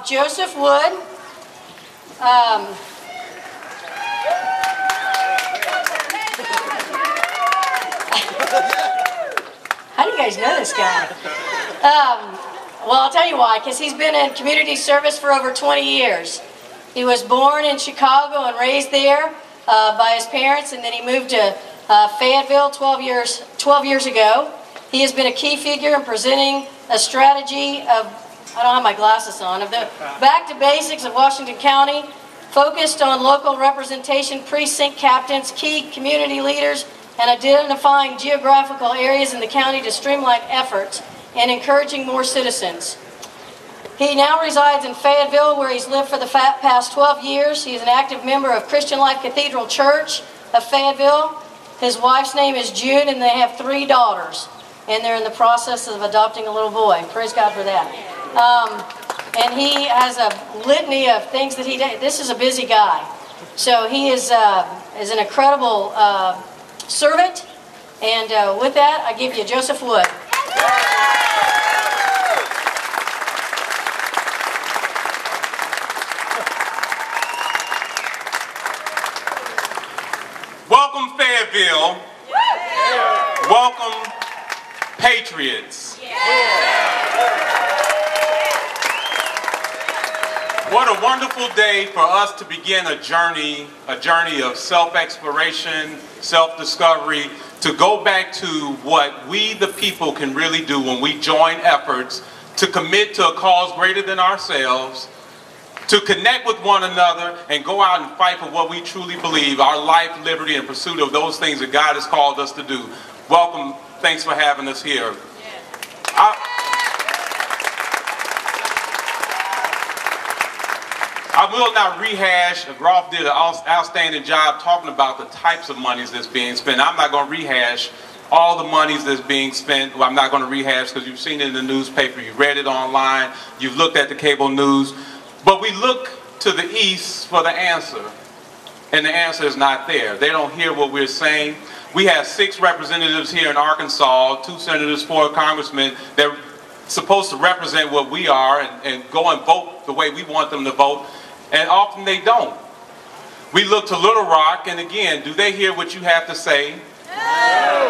Joseph Wood. How do you guys know this guy? Well, I'll tell you why, because he's been in community service for over 20 years. He was born in Chicago and raised there by his parents, and then he moved to Fayetteville 12 years ago. He has been a key figure in presenting a strategy of, I don't have my glasses on, of the back to basics of Washington County, focused on local representation, precinct captains, key community leaders, and identifying geographical areas in the county to streamline efforts and encouraging more citizens. He now resides in Fayetteville, where he's lived for the past 12 years. He is an active member of Christian Life Cathedral Church of Fayetteville. His wife's name is June, and they have 3 daughters. And they're in the process of adopting a little boy. Praise God for that. And he has a litany of things that he does. This is a busy guy. So he is an incredible servant. And with that, I give you Joseph Wood. Welcome, Fayetteville. Welcome, Patriots. What a wonderful day for us to begin a journey of self-exploration, self-discovery, to go back to what we the people can really do when we join efforts to commit to a cause greater than ourselves, to connect with one another and go out and fight for what we truly believe, our life, liberty, and pursuit of those things that God has called us to do. Welcome. Thanks for having us here. I will not rehash. Rolf did an outstanding job talking about the types of monies that's being spent. I'm not going to rehash all the monies that's being spent. Well, I'm not going to rehash because you've seen it in the newspaper, you read it online, you've looked at the cable news. But we look to the east for the answer, and the answer is not there. They don't hear what we're saying. We have 6 representatives here in Arkansas, 2 senators, 4 congressmen. They're supposed to represent what we are and go and vote the way we want them to vote, and often they don't. We look to Little Rock, and again, do they hear what you have to say? No.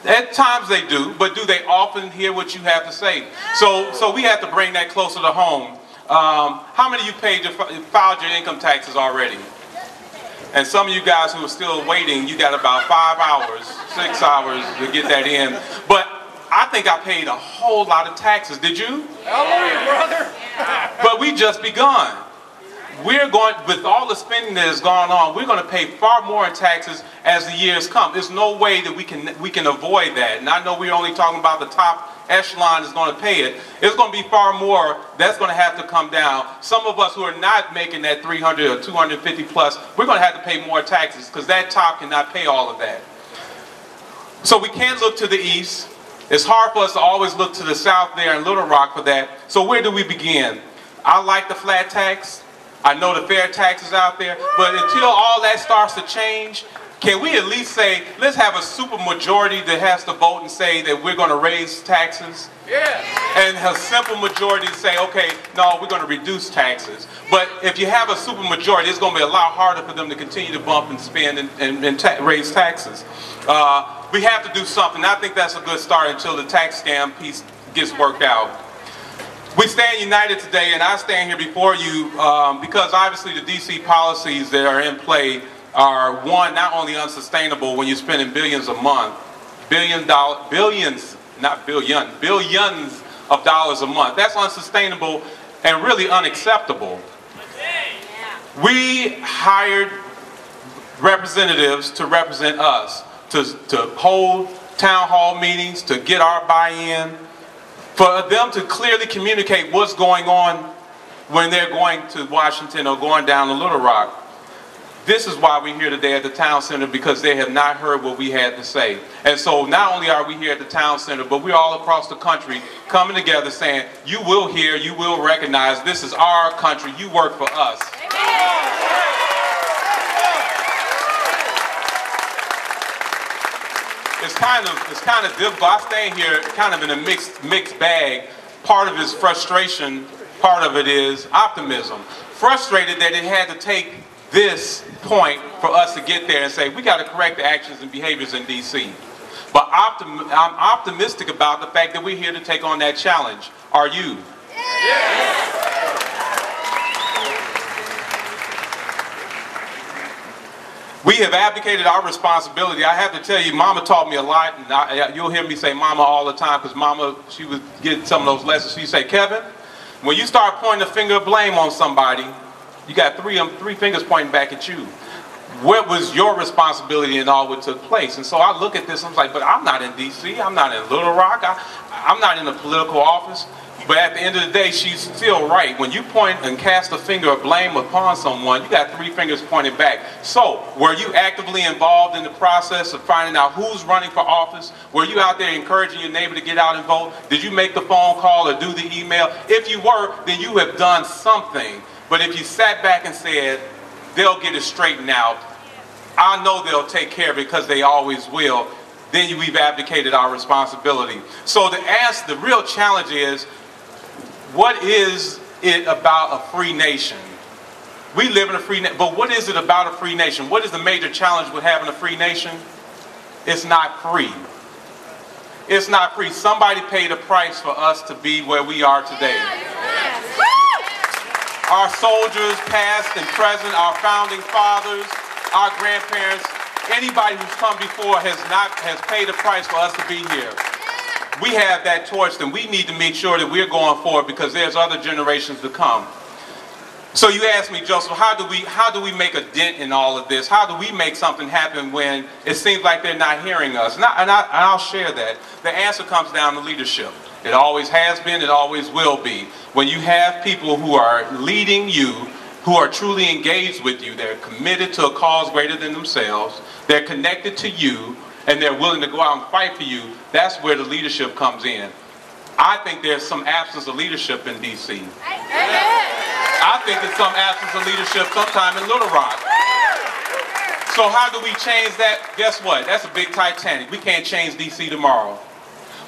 At times they do, but do they often hear what you have to say? So we have to bring that closer to home. How many of you filed your income taxes already? And some of you guys who are still waiting, you got about 5 hours, 6 hours to get that in. But I think I paid a whole lot of taxes. Did you? Hallelujah, brother. But we just begun. We're going, with all the spending that has gone on, we're going to pay far more in taxes as the years come. There's no way that we can avoid that. And I know we're only talking about the top echelon is going to pay it. It's going to be far more. That's going to have to come down. Some of us who are not making that 300 or 250 plus, we're going to have to pay more taxes because that top cannot pay all of that. So we can't look to the east. It's hard for us to always look to the south there in Little Rock for that. So where do we begin? I like the flat tax. I know the fair tax is out there. But until all that starts to change, can we at least say, let's have a super majority that has to vote and say that we're going to raise taxes? Yeah. And a simple majority to say, okay, no, we're going to reduce taxes. But if you have a super majority, it's going to be a lot harder for them to continue to bump and spend and raise taxes. We have to do something. I think that's a good start until the tax scam piece gets worked out. We stand united today, and I stand here before you because obviously the D.C. policies that are in play are, one, not only unsustainable when you're spending billions a month, billions of dollars a month. That's unsustainable and really unacceptable. We hired representatives to represent us, to hold town hall meetings, to get our buy-in, for them to clearly communicate what's going on when they're going to Washington or going down to Little Rock. This is why we're here today at the town center, because they have not heard what we had to say. And so not only are we here at the town center, but we're all across the country coming together saying, you will hear, you will recognize, this is our country, you work for us. It's kind of difficult. I stand here kind of in a mixed bag. Part of it is frustration part of it is optimism. Frustrated that it had to take this point for us to get there and say, we got to correct the actions and behaviors in D.C. But I'm optimistic about the fact that we're here to take on that challenge. Are you? Yes. We have abdicated our responsibility. I have to tell you, Mama taught me a lot, and you'll hear me say Mama all the time, because Mama, she would get some of those lessons. She'd say, Kevin, when you start pointing the finger of blame on somebody, you got three fingers pointing back at you. What was your responsibility in all what took place? And so I look at this, I'm like, but I'm not in D.C., I'm not in Little Rock, I'm not in a political office. But at the end of the day, she's still right. When you point and cast a finger of blame upon someone, you got three fingers pointed back. So, were you actively involved in the process of finding out who's running for office? Were you out there encouraging your neighbor to get out and vote? Did you make the phone call or do the email? If you were, then you have done something. But if you sat back and said, they'll get it straightened out, I know they'll take care of it because they always will, then we've abdicated our responsibility. So the real challenge is, what is it about a free nation? We live in a free nation, but what is it about a free nation? What is the major challenge with having a free nation? It's not free. It's not free. Somebody paid a price for us to be where we are today. Our soldiers, past and present, our founding fathers, our grandparents, anybody who's come before has paid a price for us to be here. We have that torch, and we need to make sure that we're going forward because there's other generations to come. So you asked me, Joseph, how do we make a dent in all of this? How do we make something happen when it seems like they're not hearing us? And I'll share that. The answer comes down to leadership. It always has been, it always will be. When you have people who are leading you, who are truly engaged with you, they're committed to a cause greater than themselves, they're connected to you, and they're willing to go out and fight for you, that's where the leadership comes in. I think there's some absence of leadership in D.C. I think there's some absence of leadership sometime in Little Rock. So how do we change that? Guess what? That's a big Titanic. We can't change D.C. tomorrow.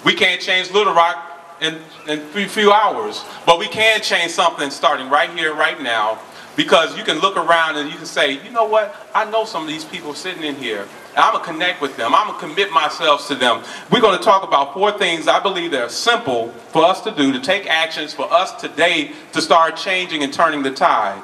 We can't change Little Rock in a few hours. But we can change something starting right here, right now. Because you can look around and you can say, you know what? I know some of these people sitting in here. I'm going to connect with them. I'm going to commit myself to them. We're going to talk about 4 things I believe that are simple for us to do, to take actions for us today to start changing and turning the tide.